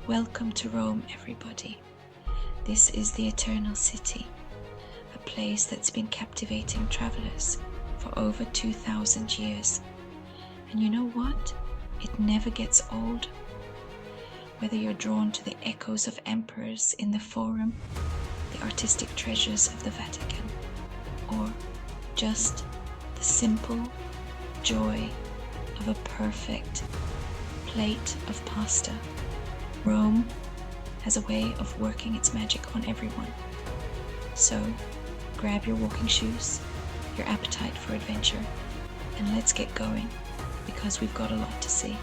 Welcome to Rome, everybody. This is the Eternal City, a place that's been captivating travelers for over 2,000 years. And you know what? It never gets old. Whether you're drawn to the echoes of emperors in the Forum, the artistic treasures of the Vatican, or just the simple joy of a perfect plate of pasta, Rome has a way of working its magic on everyone. So grab your walking shoes, your appetite for adventure, and let's get going, because we've got a lot to see.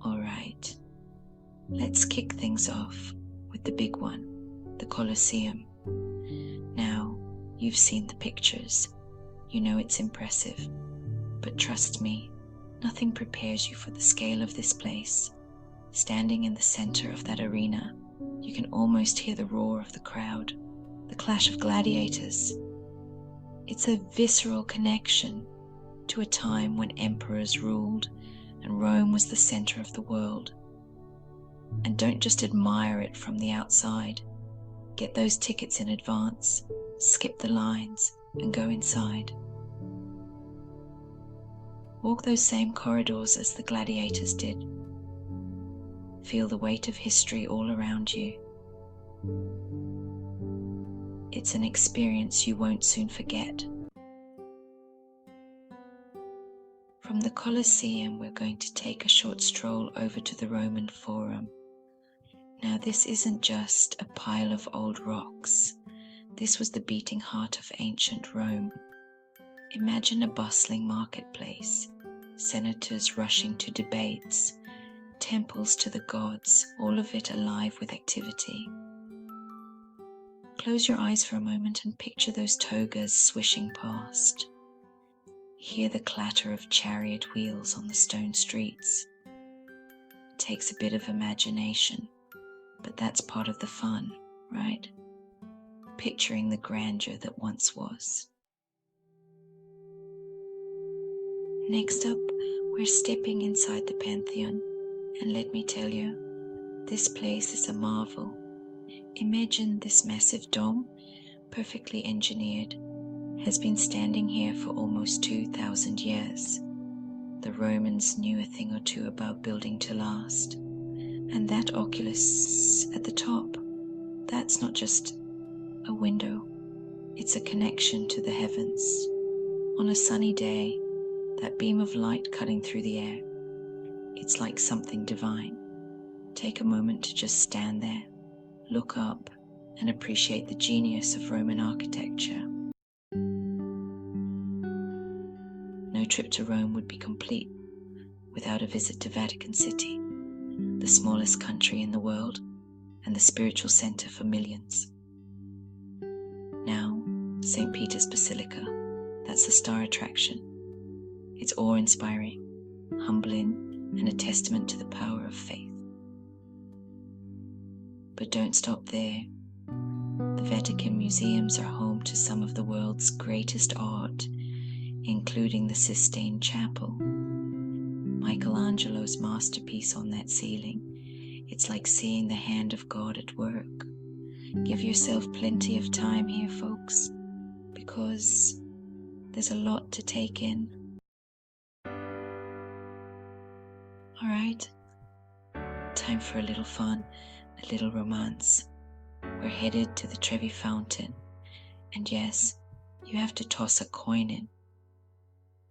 Alright, let's kick things off with the big one, the Colosseum. Now, you've seen the pictures, you know it's impressive, but trust me, nothing prepares you for the scale of this place. Standing in the center of that arena, you can almost hear the roar of the crowd, the clash of gladiators. It's a visceral connection to a time when emperors ruled and Rome was the center of the world. And don't just admire it from the outside. Get those tickets in advance, skip the lines, and go inside. Walk those same corridors as the gladiators did. Feel the weight of history all around you. It's an experience you won't soon forget. From the Colosseum, we're going to take a short stroll over to the Roman Forum. Now, this isn't just a pile of old rocks. This was the beating heart of ancient Rome. Imagine a bustling marketplace, senators rushing to debates, temples to the gods, all of it alive with activity. Close your eyes for a moment and picture those togas swishing past. Hear the clatter of chariot wheels on the stone streets. It takes a bit of imagination, but that's part of the fun, right? Picturing the grandeur that once was. Next up, we're stepping inside the Pantheon, and let me tell you, this place is a marvel. Imagine this massive dome, perfectly engineered, has been standing here for almost 2,000 years. The Romans knew a thing or two about building to last. And that oculus at the top, that's not just a window, it's a connection to the heavens. On a sunny day, that beam of light cutting through the air, it's like something divine. Take a moment to just stand there, look up, and appreciate the genius of Roman architecture. No trip to Rome would be complete without a visit to Vatican City, the smallest country in the world and the spiritual center for millions. Now, St. Peter's Basilica, that's the star attraction. It's awe-inspiring, humbling, and a testament to the power of faith. But don't stop there. The Vatican museums are home to some of the world's greatest art, including the Sistine Chapel. Michelangelo's masterpiece on that ceiling. It's like seeing the hand of God at work. Give yourself plenty of time here, folks, because there's a lot to take in. Alright, time for a little fun, a little romance. We're headed to the Trevi Fountain, and yes, you have to toss a coin in.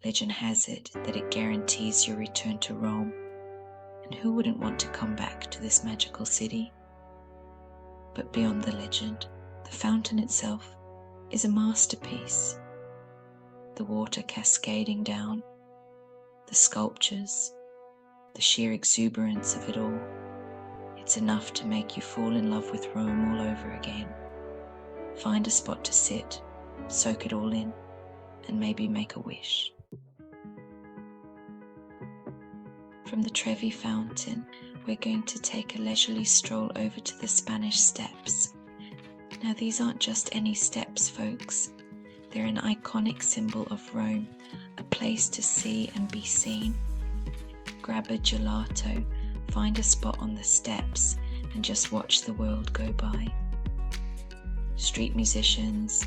Legend has it that it guarantees your return to Rome, and who wouldn't want to come back to this magical city? But beyond the legend, the fountain itself is a masterpiece. The water cascading down, the sculptures, the sheer exuberance of it all. It's enough to make you fall in love with Rome all over again. Find a spot to sit, soak it all in, and maybe make a wish. From the Trevi Fountain, we're going to take a leisurely stroll over to the Spanish Steps. Now, these aren't just any steps, folks. They're an iconic symbol of Rome, a place to see and be seen. grab a gelato, find a spot on the steps, and just watch the world go by. Street musicians,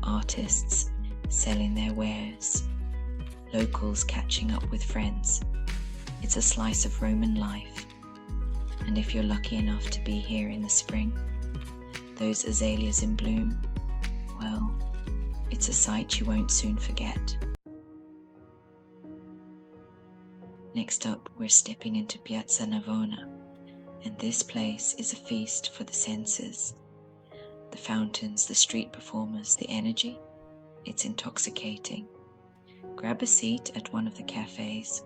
artists selling their wares, locals catching up with friends. It's a slice of Roman life. And if you're lucky enough to be here in the spring, those azaleas in bloom, well, it's a sight you won't soon forget. Next up, we're stepping into Piazza Navona, and this place is a feast for the senses. The fountains, the street performers, the energy, it's intoxicating. Grab a seat at one of the cafes,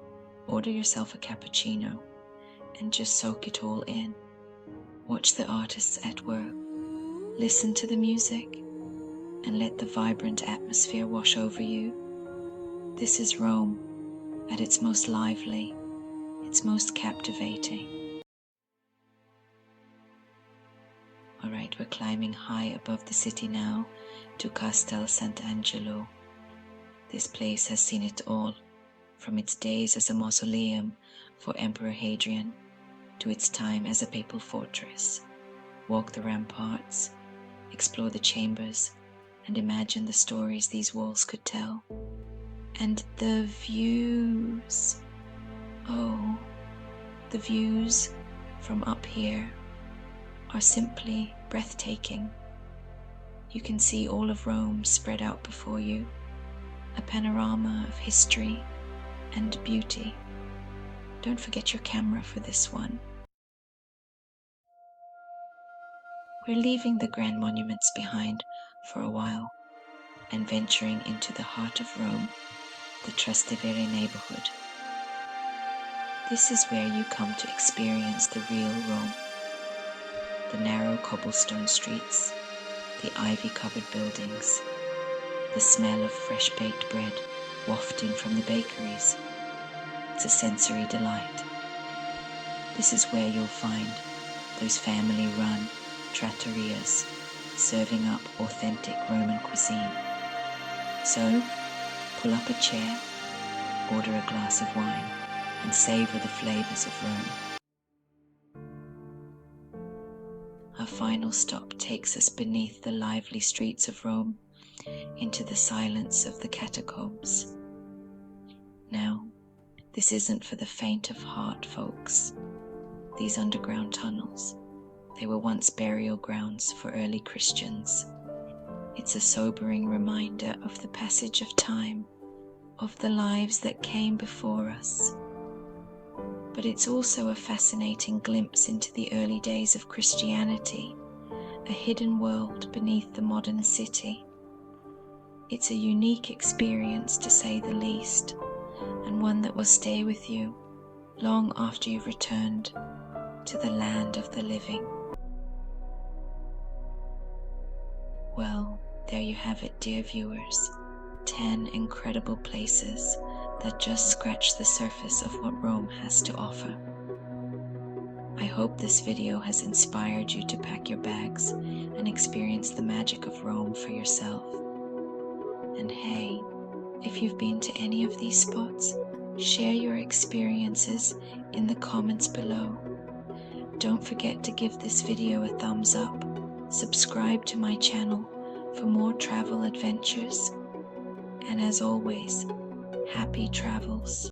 order yourself a cappuccino, and just soak it all in. Watch the artists at work, listen to the music, and let the vibrant atmosphere wash over you. This is Rome at its most lively, its most captivating. Alright, we're climbing high above the city now to Castel Sant'Angelo. This place has seen it all, from its days as a mausoleum for Emperor Hadrian to its time as a papal fortress. Walk the ramparts, explore the chambers, and imagine the stories these walls could tell. And the views! Oh, the views from up here are simply breathtaking. You can see all of Rome spread out before you, a panorama of history and beauty. Don't forget your camera for this one. We're leaving the grand monuments behind for a while and venturing into the heart of Rome, the Trastevere neighborhood. This is where you come to experience the real Rome. The narrow cobblestone streets, the ivy-covered buildings, the smell of fresh-baked bread wafting from the bakeries. It's a sensory delight. This is where you'll find those family-run trattorias serving up authentic Roman cuisine. So, pull up a chair, order a glass of wine, and savor the flavors of Rome. Our final stop takes us beneath the lively streets of Rome into the silence of the Catacombs. Now, this isn't for the faint of heart, folks. These underground tunnels, they were once burial grounds for early Christians. It's a sobering reminder of the passage of time, of the lives that came before us. But it's also a fascinating glimpse into the early days of Christianity, a hidden world beneath the modern city. It's a unique experience, to say the least, and one that will stay with you long after you've returned to the land of the living. Well, there you have it, dear viewers. 10 incredible places that just scratch the surface of what Rome has to offer. I hope this video has inspired you to pack your bags and experience the magic of Rome for yourself. And hey, if you've been to any of these spots, share your experiences in the comments below. Don't forget to give this video a thumbs up, subscribe to my channel for more travel adventures, and as always, happy travels.